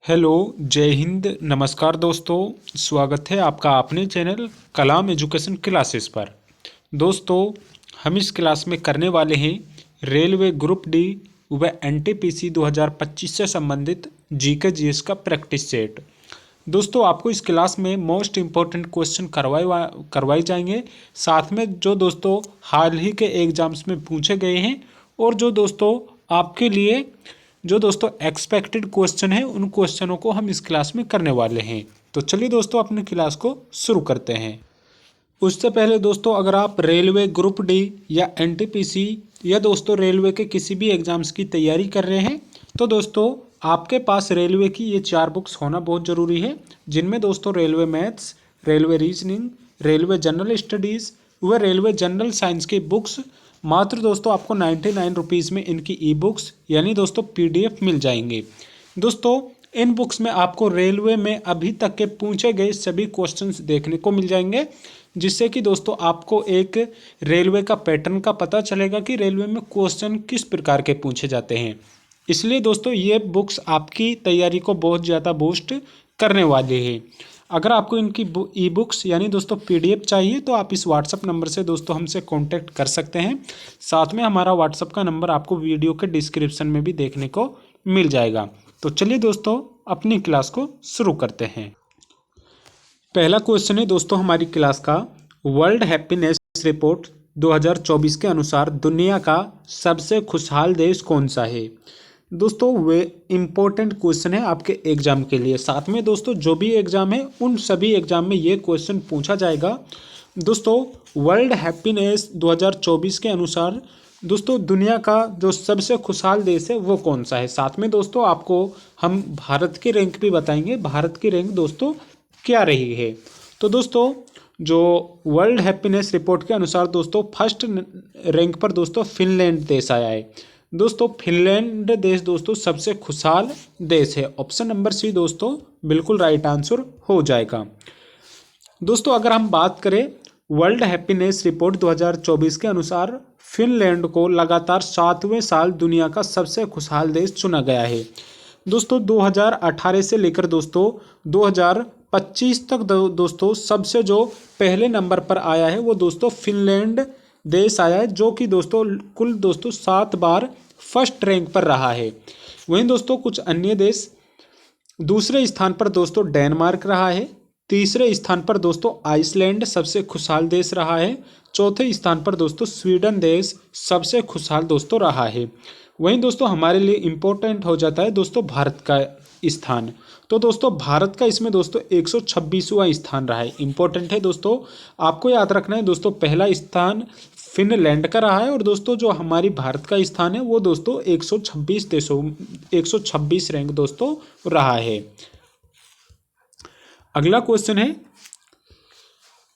Hello, जय हिंद, नमस्कार दोस्तों। स्वागत है आपका अपने चैनल कलाम एजुकेशन क्लासेस पर। दोस्तों, हम इस क्लास में करने वाले हैं रेलवे ग्रुप डी व एनटीपीसी 2025 से संबंधित जीके जीएस का प्रैक्टिस सेट। दोस्तों, आपको इस क्लास में मोस्ट इम्पोर्टेंट क्वेश्चन करवाए जाएंगे, साथ में जो दोस्तों हाल ही के एग्जाम्स में पूछे गए हैं और जो दोस्तों आपके लिए जो दोस्तों एक्सपेक्टेड क्वेश्चन है उन क्वेश्चनों को हम इस क्लास में करने वाले हैं। तो चलिए दोस्तों अपनी क्लास को शुरू करते हैं। उससे पहले दोस्तों, अगर आप रेलवे ग्रुप डी या एनटीपीसी या दोस्तों रेलवे के किसी भी एग्जाम्स की तैयारी कर रहे हैं तो दोस्तों आपके पास रेलवे की ये 4 बुक्स होना बहुत ज़रूरी है, जिनमें दोस्तों railway maths, railway reasoning, railway general studies व रेलवे जनरल साइंस की बुक्स मात्र दोस्तों आपको 99 रुपीज़ में इनकी ई बुक्स यानी दोस्तों PDF मिल जाएंगे। दोस्तों, इन बुक्स में आपको रेलवे में अभी तक के पूछे गए सभी क्वेश्चंस देखने को मिल जाएंगे, जिससे कि दोस्तों आपको एक रेलवे का पैटर्न का पता चलेगा कि रेलवे में क्वेश्चन किस प्रकार के पूछे जाते हैं। इसलिए दोस्तों ये बुक्स आपकी तैयारी को बहुत ज़्यादा बूस्ट करने वाली है। अगर आपको इनकी ई बुक्स यानी दोस्तों PDF चाहिए तो आप इस व्हाट्सअप नंबर से दोस्तों हमसे कांटेक्ट कर सकते हैं। साथ में हमारा व्हाट्सअप का नंबर आपको वीडियो के डिस्क्रिप्शन में भी देखने को मिल जाएगा। तो चलिए दोस्तों अपनी क्लास को शुरू करते हैं। पहला क्वेश्चन है दोस्तों हमारी क्लास का, वर्ल्ड हैप्पीनेस रिपोर्ट 2024 के अनुसार दुनिया का सबसे खुशहाल देश कौन सा है। दोस्तों वे इम्पोर्टेंट क्वेश्चन है आपके एग्जाम के लिए। साथ में दोस्तों जो भी एग्जाम है उन सभी एग्जाम में ये क्वेश्चन पूछा जाएगा। दोस्तों वर्ल्ड हैप्पीनेस 2024 के अनुसार दोस्तों दुनिया का जो सबसे खुशहाल देश है वो कौन सा है। साथ में दोस्तों आपको हम भारत की रैंक भी बताएंगे, भारत की रैंक दोस्तों क्या रही है। तो दोस्तों जो वर्ल्ड हैप्पीनेस रिपोर्ट के अनुसार दोस्तों फर्स्ट रैंक पर दोस्तों फिनलैंड देश आया है। दोस्तों फिनलैंड देश दोस्तों सबसे खुशहाल देश है। ऑप्शन नंबर सी दोस्तों बिल्कुल राइट आंसर हो जाएगा। दोस्तों अगर हम बात करें वर्ल्ड हैप्पीनेस रिपोर्ट 2024 के अनुसार फिनलैंड को लगातार 7वें साल दुनिया का सबसे खुशहाल देश चुना गया है। दोस्तों 2018 से लेकर दोस्तों 2025 तक दोस्तों सबसे जो पहले नंबर पर आया है वो दोस्तों फिनलैंड देश आया है, जो कि दोस्तों कुल दोस्तों 7 बार फर्स्ट रैंक पर रहा है। वहीं दोस्तों कुछ अन्य देश, दूसरे स्थान पर दोस्तों डेनमार्क रहा है, तीसरे स्थान पर दोस्तों आइसलैंड सबसे खुशहाल देश रहा है, चौथे स्थान पर दोस्तों स्वीडन देश सबसे खुशहाल दोस्तों रहा है। वहीं दोस्तों हमारे लिए इम्पोर्टेंट हो जाता है दोस्तों भारत का स्थान। तो दोस्तों भारत का इसमें दोस्तों 126वां स्थान रहा है। इम्पोर्टेंट है दोस्तों, आपको याद रखना है दोस्तों पहला स्थान फिनलैंड का रहा है और दोस्तों जो हमारी भारत का स्थान है वो दोस्तों 126 देशों 126 रैंक दोस्तों रहा है। अगला क्वेश्चन है,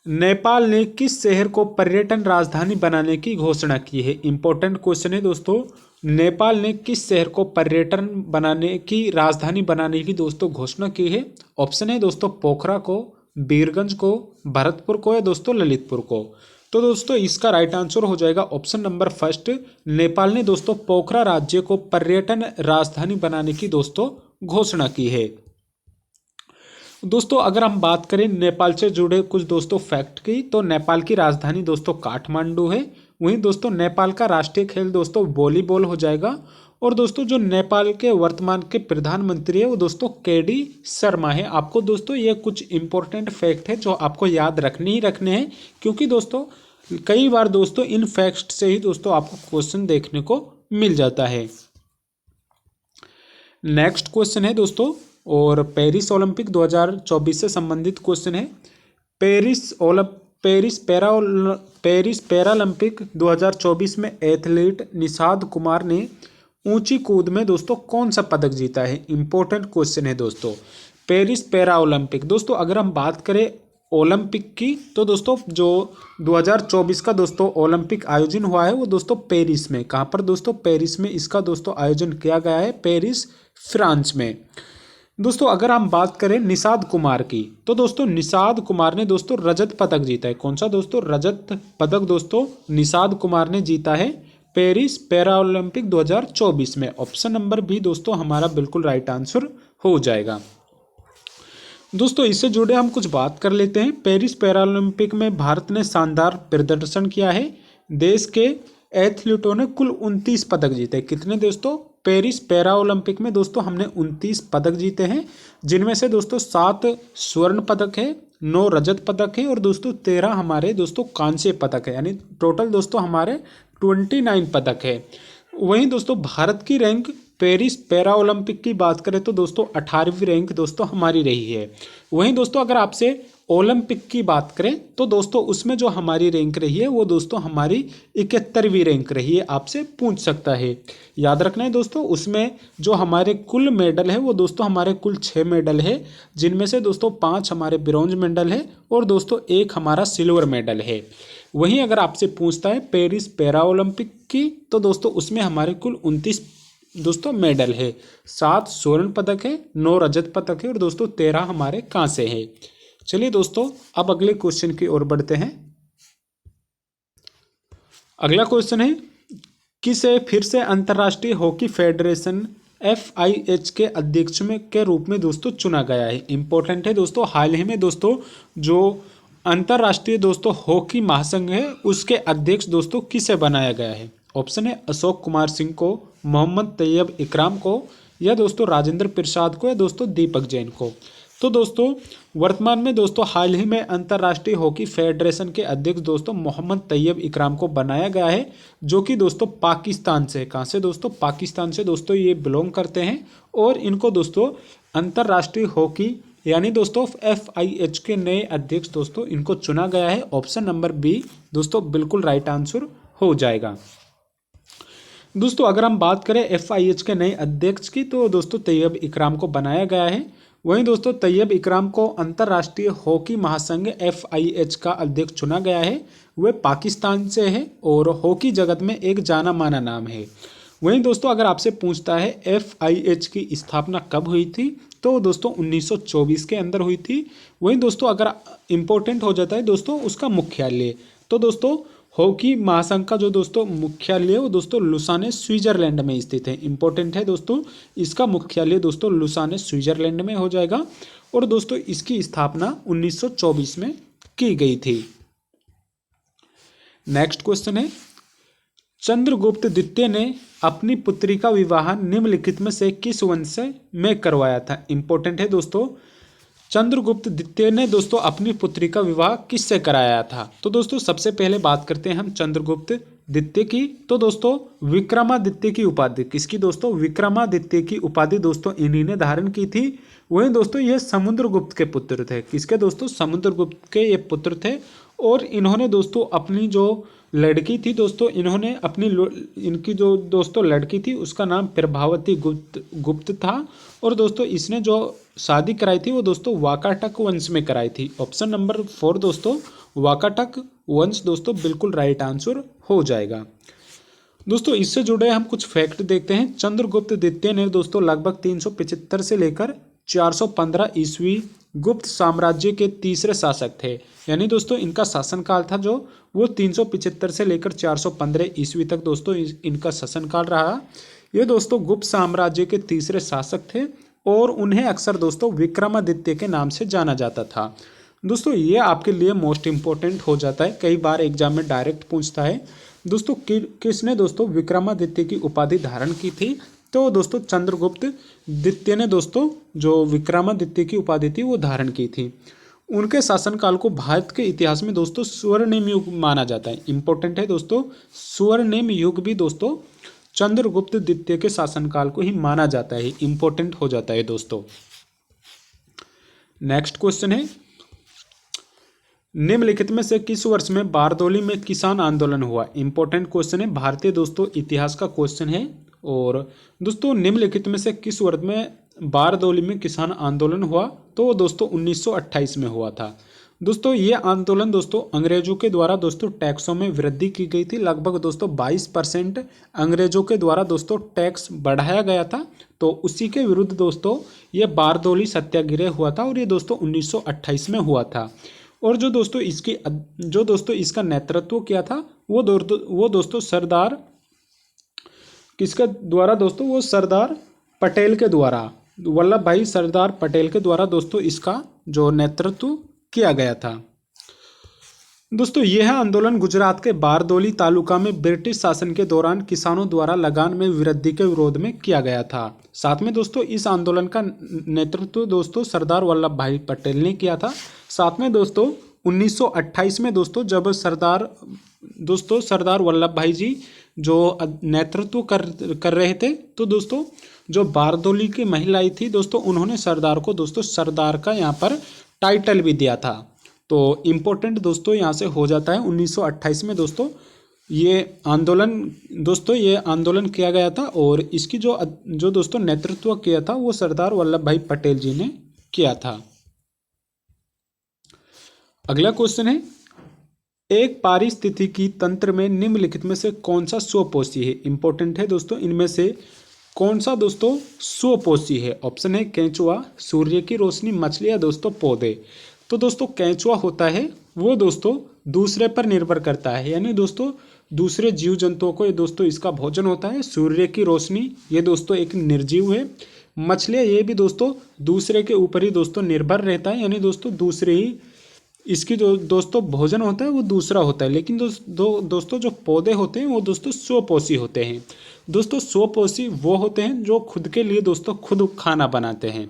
नेपाल ने किस शहर को पर्यटन राजधानी बनाने की घोषणा की है। इंपॉर्टेंट क्वेश्चन है दोस्तों, नेपाल ने किस शहर को पर्यटन बनाने की राजधानी बनाने की दोस्तों घोषणा की है। ऑप्शन है दोस्तों पोखरा को, बीरगंज को, भरतपुर को या दोस्तों ललितपुर को। तो दोस्तों इसका राइट आंसर हो जाएगा ऑप्शन नंबर फर्स्ट, नेपाल ने दोस्तों पोखरा राज्य को पर्यटन राजधानी बनाने की दोस्तों घोषणा की है। दोस्तों अगर हम बात करें नेपाल से जुड़े कुछ दोस्तों फैक्ट की, तो नेपाल की राजधानी दोस्तों काठमांडू है। वहीं दोस्तों नेपाल का राष्ट्रीय खेल दोस्तों वॉलीबॉल हो जाएगा। और दोस्तों जो नेपाल के वर्तमान के प्रधानमंत्री है वो दोस्तों KD शर्मा है। आपको दोस्तों ये कुछ इंपॉर्टेंट फैक्ट है जो आपको याद रखने हैं, क्योंकि दोस्तों कई बार दोस्तों इन फैक्ट से ही दोस्तों आपको क्वेश्चन देखने को मिल जाता है। नेक्स्ट क्वेश्चन है दोस्तों, और पेरिस ओलंपिक 2024 से संबंधित क्वेश्चन है। पेरिस पैरालंपिक 2024 में एथलीट निषाद कुमार ने ऊंची कूद में दोस्तों कौन सा पदक जीता है। इंपॉर्टेंट क्वेश्चन है दोस्तों पेरिस पैरा ओलंपिक। दोस्तों अगर हम बात करें ओलंपिक की, तो दोस्तों जो 2024 का दोस्तों ओलंपिक आयोजन हुआ है वो दोस्तों पेरिस में, कहाँ पर दोस्तों पेरिस में इसका दोस्तों आयोजन किया गया है, पेरिस फ्रांस में। दोस्तों अगर हम बात करें निषाद कुमार की, तो दोस्तों निषाद कुमार ने दोस्तों रजत पदक जीता है। कौन सा दोस्तों रजत पदक दोस्तों निषाद कुमार ने जीता है पेरिस पैरा ओलंपिक 2024 में। ऑप्शन नंबर बी दोस्तों हमारा बिल्कुल राइट आंसर हो जाएगा। दोस्तों इससे जुड़े हम कुछ बात कर लेते हैं। पेरिस पैरालंपिक में भारत ने शानदार प्रदर्शन किया है। देश के एथलीटों ने कुल 29 पदक जीते। कितने दोस्तों? पेरिस पैरालंपिक में दोस्तों हमने 29 पदक जीते हैं, जिनमें से दोस्तों 7 स्वर्ण पदक है, 9 रजत पदक है और दोस्तों 13 हमारे दोस्तों कांस्य पदक है, यानी टोटल दोस्तों हमारे 29 पदक है। वहीं दोस्तों भारत की रैंक पेरिस पैरा ओलंपिक की बात करें तो दोस्तों 18वीं रैंक दोस्तों हमारी रही है। वहीं दोस्तों अगर आपसे ओलंपिक की बात करें तो दोस्तों उसमें जो हमारी रैंक रही है वो दोस्तों हमारी 71वीं रैंक रही है। आपसे पूछ सकता है, याद रखना है दोस्तों, उसमें जो हमारे कुल मेडल है वो दोस्तों हमारे कुल 6 मेडल है, जिनमें से दोस्तों 5 हमारे ब्रॉन्ज मेडल है और दोस्तों 1 हमारा सिल्वर मेडल है। वहीं अगर आपसे पूछता है पेरिस पैरा ओलंपिक की तो दोस्तों उसमें हमारे कुल 29 दोस्तों मेडल है, 7 स्वर्ण पदक है, 9 रजत पदक है और दोस्तों 13 हमारे कांसे हैं। चलिए दोस्तों अब अगले क्वेश्चन की ओर बढ़ते हैं। अगला क्वेश्चन है, किसे फिर से अंतर्राष्ट्रीय हॉकी फेडरेशन FIH के अध्यक्ष में के रूप में दोस्तों चुना गया है? इंपॉर्टेंट है दोस्तों, हाल ही में दोस्तों जो अंतर्राष्ट्रीय दोस्तों हॉकी महासंघ है उसके अध्यक्ष दोस्तों किसे बनाया गया है? ऑप्शन है अशोक कुमार सिंह को, मोहम्मद तैयब इकराम को, या दोस्तों राजेंद्र प्रसाद को, या दोस्तों दीपक जैन को। तो दोस्तों वर्तमान में दोस्तों हाल ही में अंतर्राष्ट्रीय हॉकी फेडरेशन के अध्यक्ष दोस्तों मोहम्मद तैयब इकराम को बनाया गया है, जो कि दोस्तों पाकिस्तान से, कहाँ से दोस्तों? पाकिस्तान से दोस्तों ये बिलोंग करते हैं और इनको दोस्तों अंतर्राष्ट्रीय हॉकी यानी दोस्तों FIH के नए अध्यक्ष दोस्तों इनको चुना गया है। ऑप्शन नंबर बी दोस्तों बिल्कुल राइट आंसर हो जाएगा। दोस्तों अगर हम बात करें FIH के नए अध्यक्ष की तो दोस्तों तैयब इकराम को बनाया गया है। वहीं दोस्तों तैयब इकराम को अंतर्राष्ट्रीय हॉकी महासंघ FIH का अध्यक्ष चुना गया है। वे पाकिस्तान से है और हॉकी जगत में एक जाना माना नाम है। वहीं दोस्तों अगर आपसे पूछता है FIH की स्थापना कब हुई थी तो दोस्तों 1924 के अंदर हुई थी। वहीं दोस्तों अगर इम्पोर्टेंट हो जाता है दोस्तों उसका मुख्यालय, तो दोस्तों हॉकी महासंघ का जो दोस्तों मुख्यालय है वो दोस्तों लुसाने स्विट्जरलैंड में स्थित है। इंपॉर्टेंट है दोस्तों, इसका मुख्यालय दोस्तों लुसाने स्विट्जरलैंड में हो जाएगा और दोस्तों इसकी स्थापना 1924 में की गई थी। नेक्स्ट क्वेश्चन है, चंद्रगुप्त द्वितीय ने अपनी पुत्री का विवाह निम्नलिखित में से किस वंश में करवाया था? इंपॉर्टेंट है दोस्तों, चंद्रगुप्त द्वितीय ने दोस्तों अपनी पुत्री का विवाह किससे कराया था? तो दोस्तों सबसे पहले बात करते हैं हम चंद्रगुप्त द्वितीय की। तो दोस्तों विक्रमादित्य की उपाधि किसकी? दोस्तों विक्रमादित्य की उपाधि दोस्तों इन्हीं ने धारण की थी। वहीं दोस्तों ये समुद्रगुप्त के पुत्र थे। किसके दोस्तों? समुद्रगुप्त के ये पुत्र थे और इन्होंने दोस्तों अपनी जो लड़की थी दोस्तों इनकी जो दोस्तों लड़की थी उसका नाम प्रभावती गुप्त था और दोस्तों इसने जो शादी कराई थी वो दोस्तों वाकाटक वंश में कराई थी। ऑप्शन नंबर 4 दोस्तों वाकाटक वंश दोस्तों बिल्कुल राइट आंसर हो जाएगा। दोस्तों इससे जुड़े हम कुछ फैक्ट देखते हैं। चंद्रगुप्त द्वितीय ने दोस्तों लगभग 375 से लेकर 415 ईस्वी गुप्त साम्राज्य के तीसरे शासक थे। यानी दोस्तों इनका शासनकाल था जो वो 375 से लेकर 415 ईस्वी तक दोस्तों इनका शासनकाल रहा। ये दोस्तों गुप्त साम्राज्य के तीसरे शासक थे और उन्हें अक्सर दोस्तों विक्रमादित्य के नाम से जाना जाता था। दोस्तों ये आपके लिए मोस्ट इम्पोर्टेंट हो जाता है, कई बार एग्जाम में डायरेक्ट पूछता है दोस्तों किसने दोस्तों विक्रमादित्य की उपाधि धारण की थी? तो दोस्तों चंद्रगुप्त द्वितीय ने दोस्तों जो विक्रमादित्य की उपाधि थी वो धारण की थी। उनके शासनकाल को भारत के इतिहास में दोस्तों स्वर्णिम युग माना जाता है। इंपॉर्टेंट है दोस्तों, स्वर्णिम युग भी दोस्तों चंद्रगुप्त द्वितीय के शासनकाल को ही माना जाता है, इंपॉर्टेंट हो जाता है दोस्तों। नेक्स्ट क्वेश्चन है, निम्नलिखित में से किस वर्ष में बारदौली में किसान आंदोलन हुआ? इंपॉर्टेंट क्वेश्चन है, भारतीय दोस्तों इतिहास का क्वेश्चन है। और दोस्तों निम्नलिखित में से किस वर्ष में बारदौली में किसान आंदोलन हुआ? तो दोस्तों 1928 में हुआ था। दोस्तों ये आंदोलन दोस्तों अंग्रेजों के द्वारा दोस्तों टैक्सों में वृद्धि की गई थी। लगभग दोस्तों 22% अंग्रेजों के द्वारा दोस्तों टैक्स बढ़ाया गया था, तो उसी के विरुद्ध दोस्तों ये बारदौली सत्याग्रह हुआ था और ये दोस्तों 1928 में हुआ था। और जो दोस्तों इसका नेतृत्व किया था वो दोस्तों सरदार किसके द्वारा? दोस्तों वो सरदार पटेल के द्वारा वल्लभ भाई सरदार पटेल के द्वारा दोस्तों इसका जो नेतृत्व किया गया था। दोस्तों यह आंदोलन गुजरात के बारदोली तालुका में ब्रिटिश शासन के दौरान किसानों द्वारा लगान में वृद्धि के विरोध में किया गया था। साथ में दोस्तों इस आंदोलन का नेतृत्व दोस्तों सरदार वल्लभ भाई पटेल ने किया था। साथ में दोस्तों 1928 में दोस्तों जब सरदार वल्लभ भाई जी जो नेतृत्व कर रहे थे, तो दोस्तों जो बारदोली की महिलाएं थी दोस्तों, उन्होंने सरदार को दोस्तों सरदार का यहाँ पर टाइटल भी दिया था। तो इम्पोर्टेंट दोस्तों यहाँ से हो जाता है 1928 में दोस्तों ये आंदोलन किया गया था, और इसकी जो दोस्तों नेतृत्व किया था वो सरदार वल्लभ भाई पटेल जी ने किया था। अगला क्वेश्चन है, एक पारिस्थितिकी तंत्र में निम्नलिखित में से कौन सा स्वपोषी है। इंपॉर्टेंट है दोस्तों, इनमें से कौन सा दोस्तों स्वपोषी है। ऑप्शन है केंचुआ, सूर्य की रोशनी, मछली या दोस्तों पौधे। तो दोस्तों केंचुआ होता है वो दोस्तों दूसरे पर निर्भर करता है, यानी दोस्तों दूसरे जीव जंतुओं को ये दोस्तों इसका भोजन होता है। सूर्य की रोशनी ये दोस्तों एक निर्जीव है। मछलियाँ ये भी दोस्तों दूसरे के ऊपर ही दोस्तों निर्भर रहता है, यानी दोस्तों दूसरे ही इसकी जो दोस्तों भोजन होता है वो दूसरा होता है। लेकिन दोस्तों जो पौधे होते हैं वो दोस्तों स्वपोषी होते हैं। दोस्तों स्वपोषी वो होते हैं जो खुद के लिए दोस्तों खुद खाना बनाते हैं।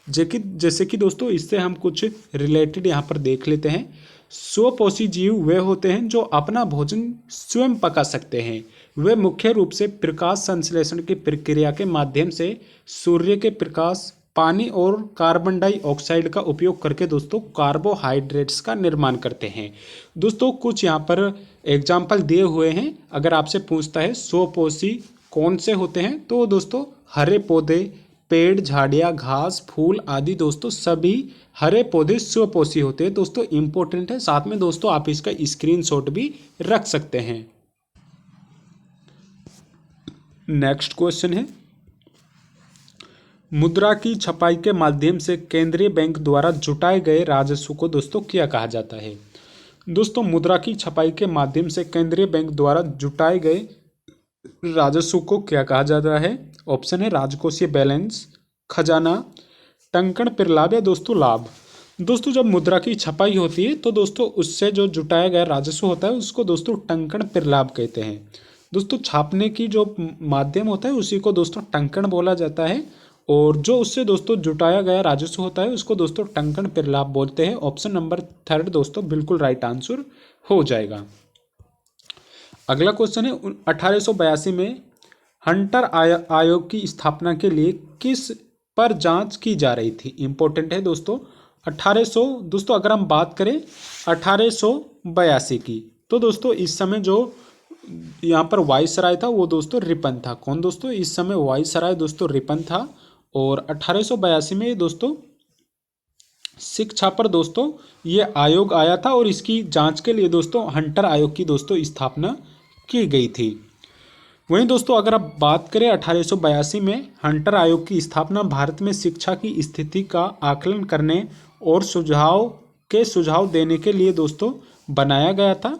जैसे कि दोस्तों इससे हम कुछ रिलेटेड यहाँ पर देख लेते हैं। स्वपोषी जीव वे होते हैं जो अपना भोजन स्वयं पका सकते हैं। वे मुख्य रूप से प्रकाश संश्लेषण की प्रक्रिया के माध्यम से सूर्य के प्रकाश, पानी और कार्बन डाइऑक्साइड का उपयोग करके दोस्तों कार्बोहाइड्रेट्स का निर्माण करते हैं। दोस्तों कुछ यहाँ पर एग्जाम्पल दिए हुए हैं। अगर आपसे पूछता है स्वपोषी कौन से होते हैं, तो दोस्तों हरे पौधे, पेड़, झाड़ियाँ, घास, फूल आदि दोस्तों सभी हरे पौधे स्वपोषी होते हैं। दोस्तों इम्पोर्टेंट है, साथ में दोस्तों आप इसका स्क्रीनशॉट भी रख सकते हैं। नेक्स्ट क्वेश्चन है, मुद्रा की छपाई के माध्यम से केंद्रीय बैंक द्वारा जुटाए गए राजस्व को दोस्तों क्या कहा जाता है। दोस्तों मुद्रा की छपाई के माध्यम से केंद्रीय बैंक द्वारा जुटाए गए राजस्व को क्या कहा जाता है। ऑप्शन है राजकोषीय बैलेंस, खजाना, टंकण प्रलाभ या दोस्तों लाभ। दोस्तों जब मुद्रा की छपाई होती है तो दोस्तों उससे जो जुटाया गया राजस्व होता है उसको दोस्तों टंकण प्रलाभ कहते हैं। दोस्तों छापने की जो माध्यम होता है उसी को दोस्तों टंकण बोला जाता है, और जो उससे दोस्तों जुटाया गया राजस्व होता है उसको दोस्तों टंकण प्रलाभ बोलते हैं। ऑप्शन नंबर 3 दोस्तों बिल्कुल राइट आंसर हो जाएगा। अगला क्वेश्चन है, 1882 में हंटर आयोग की स्थापना के लिए किस पर जांच की जा रही थी। इंपॉर्टेंट है दोस्तों 1800 दोस्तों अगर हम बात करें 1882 की, तो दोस्तों इस समय जो यहाँ पर वायसराय था वो दोस्तों रिपन था। कौन दोस्तों, इस समय वायसराय दोस्तों रिपन था। और 1882 में दोस्तों शिक्षा पर दोस्तों ये आयोग आया था, और इसकी जांच के लिए दोस्तों हंटर आयोग की दोस्तों स्थापना की गई थी। वहीं दोस्तों अगर आप बात करें 1882 में हंटर आयोग की स्थापना भारत में शिक्षा की स्थिति का आकलन करने और सुझाव देने के लिए दोस्तों बनाया गया था,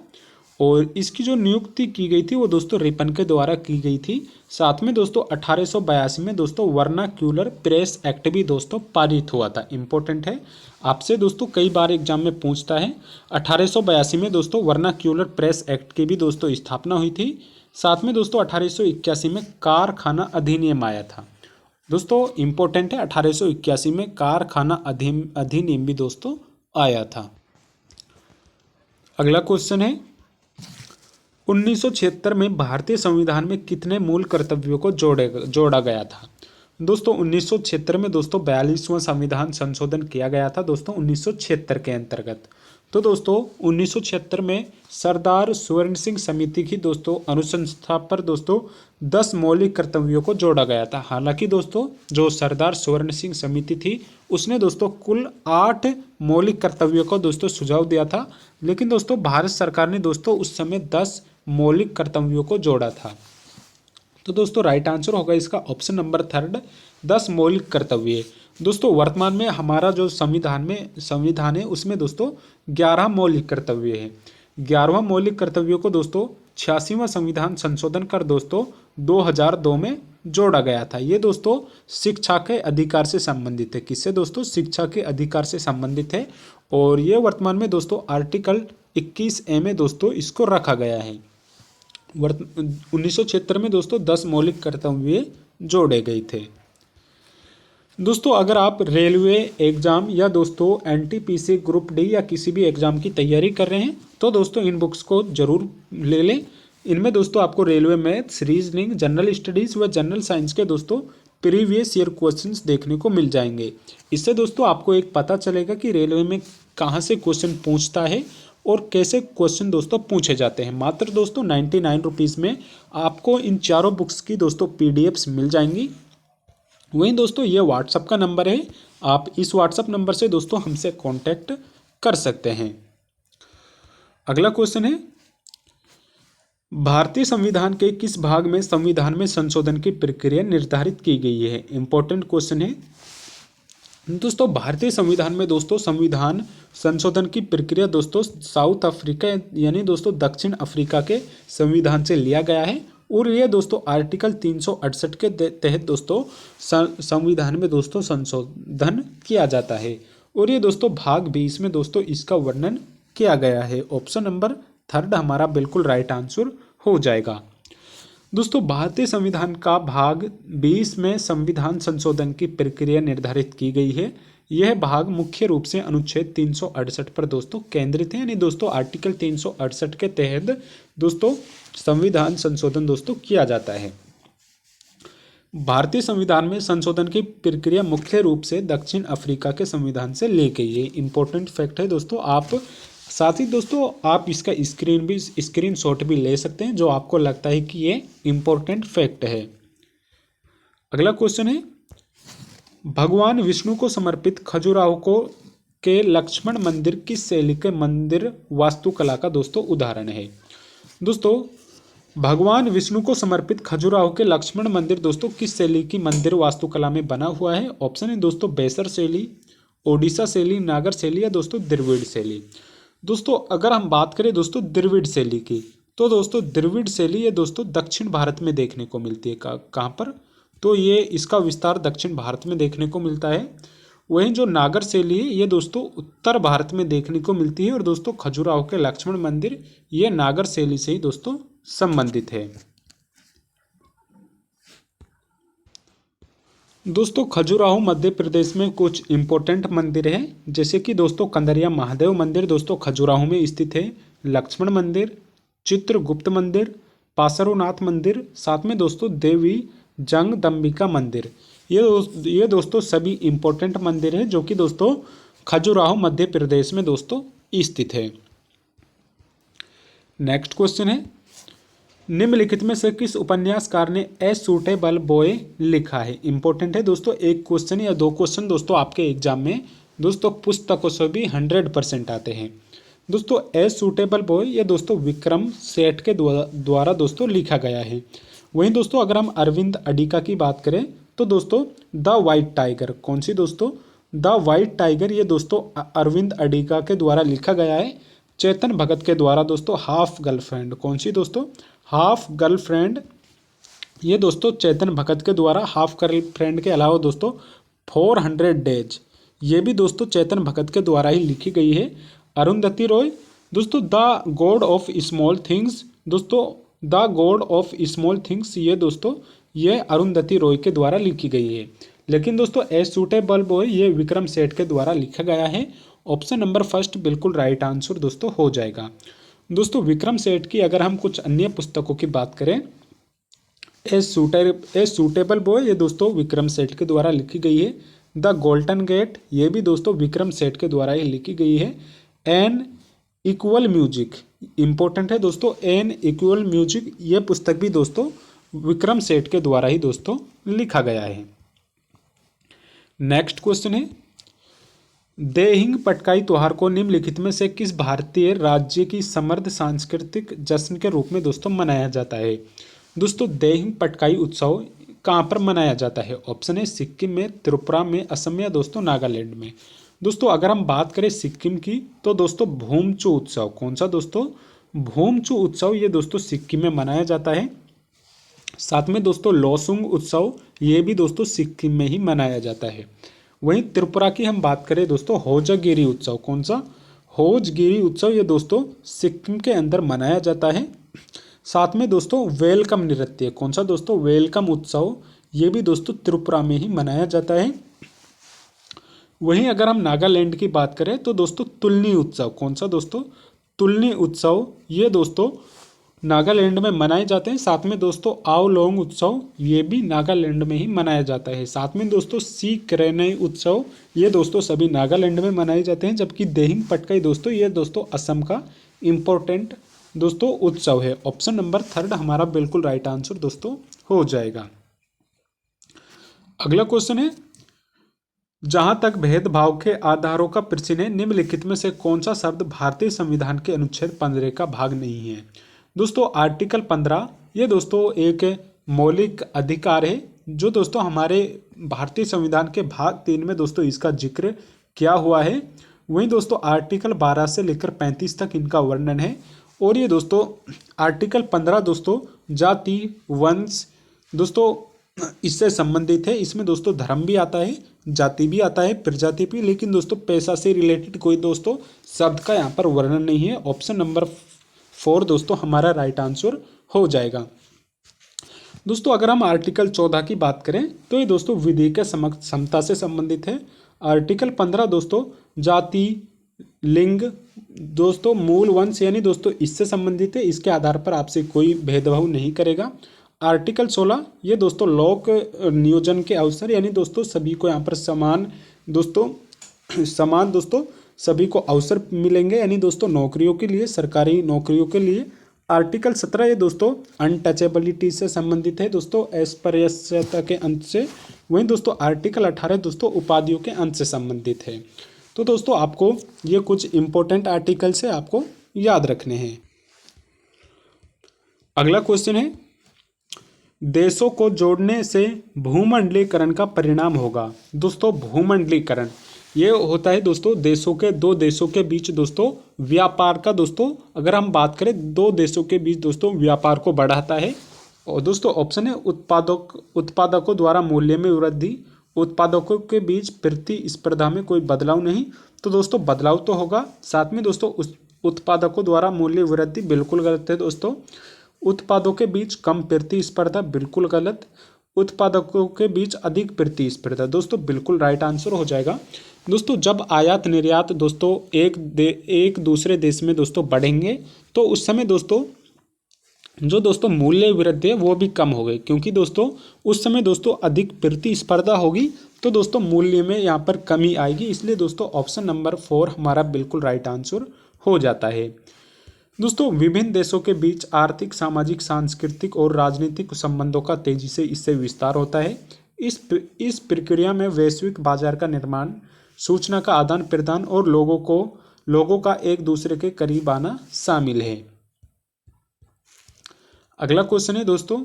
और इसकी जो नियुक्ति की गई थी वो दोस्तों रिपन के द्वारा की गई थी। साथ में दोस्तों 1882 में दोस्तों वर्नाक्यूलर प्रेस एक्ट भी दोस्तों पारित हुआ था। इंपॉर्टेंट है, आपसे दोस्तों कई बार एग्जाम में पूछता है। 1882 में दोस्तों वर्नाक्यूलर प्रेस एक्ट की भी दोस्तों स्थापना हुई थी। साथ में दोस्तों 1881 में कारखाना अधिनियम आया था। दोस्तों इंपॉर्टेंट है, 1881 में कारखाना अधिनियम भी दोस्तों आया था। अगला क्वेश्चन है, 1976 में भारतीय संविधान में कितने मूल कर्तव्यों को जोड़ा गया था। दोस्तों 1976 में दोस्तों 42वां संविधान संशोधन किया गया था दोस्तों 1976 के अंतर्गत। तो दोस्तों 1976 में सरदार स्वर्ण सिंह समिति की दोस्तों अनुशंसा पर दोस्तों 10 मौलिक कर्तव्यों को जोड़ा गया था। हालांकि दोस्तों जो सरदार स्वर्ण सिंह समिति थी उसने दोस्तों कुल 8 मौलिक कर्तव्यों को दोस्तों सुझाव दिया था, लेकिन दोस्तों भारत सरकार ने दोस्तों उस समय 10 मौलिक कर्तव्यों को जोड़ा था। तो दोस्तों राइट आंसर होगा इसका ऑप्शन नंबर 3 10 मौलिक कर्तव्य। दोस्तों वर्तमान में हमारा जो संविधान है उसमें दोस्तों 11 मौलिक कर्तव्य है। 11वां मौलिक कर्तव्यों को दोस्तों 86वां संविधान संशोधन कर दोस्तों 2002 में जोड़ा गया था। ये दोस्तों शिक्षा के अधिकार से संबंधित है। किससे दोस्तों? शिक्षा के अधिकार से संबंधित है। और ये वर्तमान में दोस्तों आर्टिकल 21A में दोस्तों इसको रखा गया है। 1976 में दोस्तों 10 मौलिक कर्तव्य जोड़े गए थे। दोस्तों अगर आप रेलवे एग्ज़ाम या दोस्तों NTPC ग्रुप डी या किसी भी एग्ज़ाम की तैयारी कर रहे हैं तो दोस्तों इन बुक्स को ज़रूर ले लें। इनमें दोस्तों आपको railway maths, reasoning, general studies व जनरल साइंस के दोस्तों प्रीवियस ईयर क्वेश्चंस देखने को मिल जाएंगे। इससे दोस्तों आपको एक पता चलेगा कि रेलवे में कहाँ से क्वेश्चन पूछता है और कैसे क्वेश्चन दोस्तों पूछे जाते हैं। मात्र दोस्तों 99 रुपीज़ में आपको इन चारों बुक्स की दोस्तों PDFs मिल जाएंगी। वहीं दोस्तों ये व्हाट्सअप का नंबर है, आप इस व्हाट्सअप नंबर से दोस्तों हमसे कांटेक्ट कर सकते हैं। अगला क्वेश्चन है, भारतीय संविधान के किस भाग में संविधान में संशोधन की प्रक्रिया निर्धारित की गई है? इंपॉर्टेंट क्वेश्चन है दोस्तों। भारतीय संविधान में दोस्तो68 संविधान संशोधन की प्रक्रिया दोस्तों साउथ अफ्रीका यानी दोस्तों दक्षिण अफ्रीका के संविधान से लिया गया है। और ये दोस्तों आर्टिकल 368 के तहत दोस्तों संविधान में दोस्तों संशोधन किया जाता है। और ये दोस्तों भाग 20 में दोस्तों इसका वर्णन किया गया है। ऑप्शन नंबर 3 हमारा बिल्कुल राइट आंसर हो जाएगा। दोस्तों भारतीय संविधान का भाग 20 में संविधान संशोधन की प्रक्रिया निर्धारित की गई है। यह भाग मुख्य रूप से अनुच्छेद 368 पर दोस्तों केंद्रित है। यानी दोस्तों आर्टिकल 368 के तहत दोस्तों संविधान संशोधन दोस्तों किया जाता है। भारतीय संविधान में संशोधन की प्रक्रिया मुख्य रूप से दक्षिण अफ्रीका के संविधान से ली गई है। इंपॉर्टेंट फैक्ट है दोस्तों। आप साथ ही दोस्तों आप इसका स्क्रीनशॉट भी ले सकते हैं जो आपको लगता है कि ये इंपॉर्टेंट फैक्ट है। अगला क्वेश्चन है, भगवान विष्णु को समर्पित खजुराहो के लक्ष्मण मंदिर किस शैली के मंदिर वास्तुकला का दोस्तों उदाहरण है? दोस्तों भगवान विष्णु को समर्पित खजुराहो के लक्ष्मण मंदिर दोस्तों किस शैली की मंदिर वास्तुकला में बना हुआ है? ऑप्शन है दोस्तों बेसर शैली, ओडिशा शैली, नागर शैली या दोस्तों द्रविड़ शैली। दोस्तों अगर हम बात करें दोस्तों द्रविड़ शैली की तो दोस्तों द्रविड़ शैली ये दोस्तों दक्षिण भारत में देखने को मिलती है। कहाँ पर? तो ये इसका विस्तार दक्षिण भारत में देखने को मिलता है। वहीं जो नागर शैली है ये दोस्तों उत्तर भारत में देखने को मिलती है। और दोस्तों खजुराहो के लक्ष्मण मंदिर ये नागर शैली से ही दोस्तों संबंधित है। दोस्तों खजुराहो मध्य प्रदेश में कुछ इंपॉर्टेंट मंदिर हैं, जैसे कि दोस्तों कंदरिया महादेव मंदिर दोस्तों खजुराहो में स्थित है, लक्ष्मण मंदिर, चित्रगुप्त मंदिर, पार्श्वनाथ मंदिर, साथ में दोस्तों देवी जगदम्बिका मंदिर। ये दोस्तों सभी इंपॉर्टेंट मंदिर हैं जो कि दोस्तों खजुराहो मध्य प्रदेश में दोस्तों स्थित है। नेक्स्ट क्वेश्चन है, निम्नलिखित में से किस उपन्यासकार ने ए सूटेबल बॉय लिखा है? इंपॉर्टेंट है दोस्तों। एक क्वेश्चन या दो क्वेश्चन दोस्तों आपके एग्जाम में दोस्तों पुस्तकों से भी 100% आते हैं। दोस्तों ए सूटेबल बॉय ये दोस्तों विक्रम सेठ के द्वारा दोस्तों लिखा गया है। वहीं दोस्तों अगर हम अरविंद अडिगा की बात करें तो दोस्तों द वाइट टाइगर, कौन सी दोस्तों? द वाइट टाइगर ये दोस्तों अरविंद अडिगा के द्वारा लिखा गया है। चेतन भगत के द्वारा दोस्तों हाफ गर्लफ्रेंड, कौन सी दोस्तों? हाफ गर्लफ्रेंड ये दोस्तों चेतन भगत के द्वारा हाफ गर्लफ्रेंड के अलावा दोस्तों 400 डेज ये भी दोस्तों चेतन भगत के द्वारा ही लिखी गई है। अरुंधति रॉय दोस्तों the god of small things, दोस्तों the god of small things ये दोस्तों ये अरुंधति रॉय के द्वारा लिखी गई है। लेकिन दोस्तों ए सूटेबल बॉय ये विक्रम सेठ के द्वारा लिखा गया है। ऑप्शन नंबर 1 बिल्कुल राइट आंसर दोस्तों हो जाएगा। दोस्तों विक्रम सेठ की अगर हम कुछ अन्य पुस्तकों की बात करें, ए सूटेबल बॉय ये दोस्तों विक्रम सेठ के द्वारा लिखी गई है। द गोल्डन गेट ये भी दोस्तों विक्रम सेठ के द्वारा ही लिखी गई है। एन इक्वल म्यूजिक इंपॉर्टेंट है दोस्तों, एन इक्वल म्यूजिक ये पुस्तक भी दोस्तों विक्रम सेठ के द्वारा ही दोस्तों लिखा गया है। नेक्स्ट क्वेश्चन है, देहिंग पटकाई त्योहार को निम्नलिखित में से किस भारतीय राज्य की समृद्ध सांस्कृतिक जश्न के रूप में दोस्तों मनाया जाता है? दोस्तों देहिंग पटकाई उत्सव कहाँ पर मनाया जाता है? ऑप्शन है सिक्किम में, त्रिपुरा में, असम या दोस्तों नागालैंड में। दोस्तों अगर हम बात करें सिक्किम की तो दोस्तों भूमचू उत्सव, कौन सा दोस्तों? भूमचू उत्सव ये दोस्तों सिक्किम में मनाया जाता है। साथ में दोस्तों लोसुंग उत्सव ये भी दोस्तों सिक्किम में ही मनाया जाता है। वहीं त्रिपुरा की हम बात करें दोस्तों, होजगिरी उत्सव, कौन सा, होजगिरी उत्सव, ये दोस्तों सिक्किम के अंदर मनाया जाता है। साथ में दोस्तों वेलकम नृत्य, कौन सा दोस्तों, वेलकम उत्सव, ये भी दोस्तों त्रिपुरा में ही मनाया जाता है। वहीं अगर हम नागालैंड की बात करें तो दोस्तों तुलनी उत्सव, कौन सा दोस्तों, तुलनी उत्सव, ये दोस्तों नागालैंड में मनाए जाते हैं। साथ में दोस्तों आवलोंग उत्सव, ये भी नागालैंड में ही मनाया जाता है। साथ में दोस्तों सीकरेनई उत्सव, ये दोस्तों सभी नागालैंड में मनाए जाते हैं। जबकि देहिंग पटकाई दोस्तों, ये दोस्तों असम का इम्पोर्टेंट दोस्तों उत्सव है। ऑप्शन नंबर 3 हमारा बिल्कुल राइट आंसर दोस्तों हो जाएगा। अगला क्वेश्चन है, जहां तक भेदभाव के आधारों का प्रश्न है, निम्नलिखित में से कौन सा शब्द भारतीय संविधान के अनुच्छेद 15 का भाग नहीं है। दोस्तों आर्टिकल 15 ये दोस्तों एक मौलिक अधिकार है जो दोस्तों हमारे भारतीय संविधान के भाग 3 में दोस्तों इसका जिक्र किया हुआ है। वहीं दोस्तों आर्टिकल 12 से लेकर 35 तक इनका वर्णन है। और ये दोस्तों आर्टिकल 15 दोस्तों जाति वंश दोस्तों इससे संबंधित है। इसमें दोस्तों धर्म भी आता है, जाति भी आता है, प्रजाति भी, लेकिन दोस्तों पैसा से रिलेटेड कोई दोस्तों शब्द का यहाँ पर वर्णन नहीं है। ऑप्शन नंबर 4 दोस्तों हमारा राइट आंसर हो जाएगा। दोस्तों अगर हम आर्टिकल 14 की बात करें तो ये दोस्तों विधि समता से संबंधित है। आर्टिकल 15 दोस्तों जाति लिंग दोस्तों मूल वंश यानी दोस्तों इससे संबंधित है। इसके आधार पर आपसे कोई भेदभाव नहीं करेगा। आर्टिकल 16 ये दोस्तों लोक नियोजन के अवसर यानी दोस्तों सभी को यहाँ पर समान दोस्तों सभी को अवसर मिलेंगे यानी दोस्तों नौकरियों के लिए, सरकारी नौकरियों के लिए। आर्टिकल 17 ये दोस्तों अनटचेबिलिटी से संबंधित है दोस्तों अस्पृश्यता के अंत से। वहीं दोस्तों आर्टिकल 18 दोस्तों उपाधियों के अंत से संबंधित है। तो दोस्तों आपको ये कुछ इंपॉर्टेंट आर्टिकल्स है आपको याद रखने हैं। अगला क्वेश्चन है, देशों को जोड़ने से भूमंडलीकरण का परिणाम होगा। दोस्तों भूमंडलीकरण ये होता है दोस्तों दो देशों के बीच दोस्तों व्यापार का दोस्तों अगर हम बात करें 2 देशों के बीच दोस्तों व्यापार को बढ़ाता है। और दोस्तों ऑप्शन है उत्पादकों द्वारा मूल्य में वृद्धि, उत्पादकों के बीच प्रतिस्पर्धा में कोई बदलाव नहीं। तो दोस्तों बदलाव तो होगा। साथ में दोस्तों उत्पादकों द्वारा मूल्य वृद्धि बिल्कुल गलत है दोस्तों। उत्पादों के बीच कम प्रतिस्पर्धा बिल्कुल गलत। उत्पादकों के बीच अधिक प्रतिस्पर्धा दोस्तों बिल्कुल राइट आंसर हो जाएगा। दोस्तों जब आयात निर्यात दोस्तों एक दूसरे देश में दोस्तों बढ़ेंगे तो उस समय दोस्तों जो दोस्तों मूल्य वृद्धि है वो भी कम हो गई, क्योंकि दोस्तों उस समय दोस्तों अधिक प्रतिस्पर्धा होगी तो दोस्तों मूल्य में यहाँ पर कमी आएगी। इसलिए दोस्तों ऑप्शन नंबर 4 हमारा बिल्कुल राइट आंसर हो जाता है। दोस्तों विभिन्न देशों के बीच आर्थिक सामाजिक सांस्कृतिक और राजनीतिक संबंधों का तेजी से इससे विस्तार होता है। इस प्रक्रिया में वैश्विक बाजार का निर्माण, सूचना का आदान प्रदान और लोगों का एक दूसरे के करीब आना शामिल है। अगला क्वेश्चन है दोस्तों,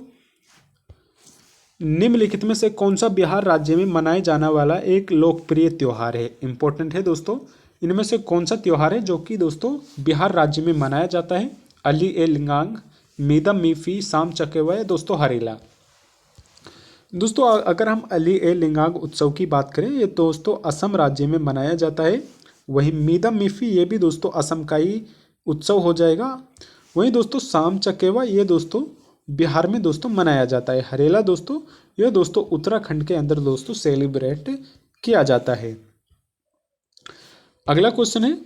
निम्नलिखित में से कौन सा बिहार राज्य में मनाए जाने वाला एक लोकप्रिय त्योहार है। इंपॉर्टेंट है दोस्तों, इनमें से कौन सा त्योहार है जो कि दोस्तों बिहार राज्य में मनाया जाता है। अली ए लिंगांग, मीदम मीफी, साम चकेवा या दोस्तों हरेला। दोस्तों अगर हम अली ए लिंगांग उत्सव की बात करें ये दोस्तों असम राज्य में मनाया जाता है। वहीं मीदम मीफी ये भी दोस्तों असम का ही उत्सव हो जाएगा। वहीं दोस्तों साम चकेवा ये दोस्तों बिहार में दोस्तों मनाया जाता है। हरेला दोस्तों ये दोस्तों उत्तराखंड के अंदर दोस्तों सेलिब्रेट किया जाता है। अगला क्वेश्चन है,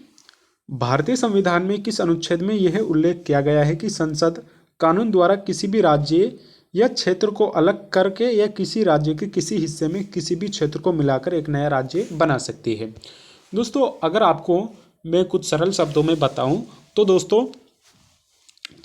भारतीय संविधान में किस अनुच्छेद में यह उल्लेख किया गया है कि संसद कानून द्वारा किसी भी राज्य या क्षेत्र को अलग करके या किसी राज्य के किसी हिस्से में किसी भी क्षेत्र को मिलाकर एक नया राज्य बना सकती है। दोस्तों अगर आपको मैं कुछ सरल शब्दों में बताऊं तो दोस्तों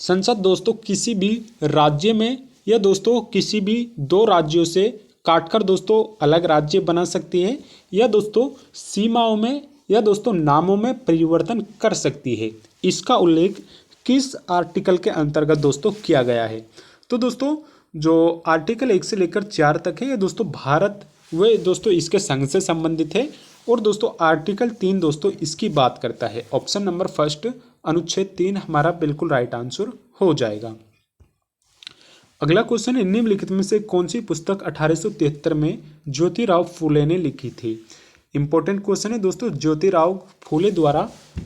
संसद दोस्तों किसी भी राज्य में या दोस्तों किसी भी 2 राज्यों से काटकर दोस्तों अलग राज्य बना सकती है या दोस्तों सीमाओं में या दोस्तों नामों में परिवर्तन कर सकती है। इसका उल्लेख किस आर्टिकल के अंतर्गत दोस्तों किया गया है। तो दोस्तों जो आर्टिकल 1 से लेकर 4 तक है ये दोस्तों भारत व दोस्तों इसके संघ से संबंधित है। और दोस्तों आर्टिकल 3 दोस्तों इसकी बात करता है। ऑप्शन नंबर 1 अनुच्छेद 3 हमारा बिल्कुल राइट आंसर हो जाएगा। अगला क्वेश्चन है, निम्नलिखित में से कौन सी पुस्तक 1873 में ज्योतिराव फूले ने लिखी थी। इंपॉर्टेंट क्वेश्चन है दोस्तों, ज्योतिराव फूले द्वारा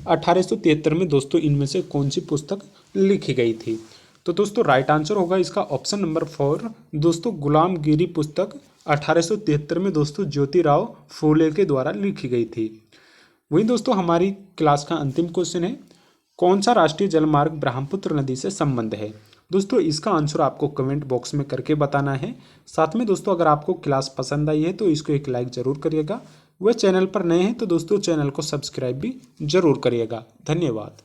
1873 में दोस्तों इनमें से कौन सी पुस्तक लिखी गई थी। तो दोस्तों राइट आंसर होगा इसका ऑप्शन नंबर 4 दोस्तों, गुलामगिरी पुस्तक 1873 में दोस्तों ज्योतिराव फूले के द्वारा लिखी गई थी। वहीं दोस्तों हमारी क्लास का अंतिम क्वेश्चन है, कौन सा राष्ट्रीय जलमार्ग ब्रह्मपुत्र नदी से संबंध है। दोस्तों इसका आंसर आपको कमेंट बॉक्स में करके बताना है। साथ में दोस्तों अगर आपको क्लास पसंद आई है तो इसको एक लाइक जरूर करिएगा। वह चैनल पर नए हैं तो दोस्तों चैनल को सब्सक्राइब भी जरूर करिएगा। धन्यवाद।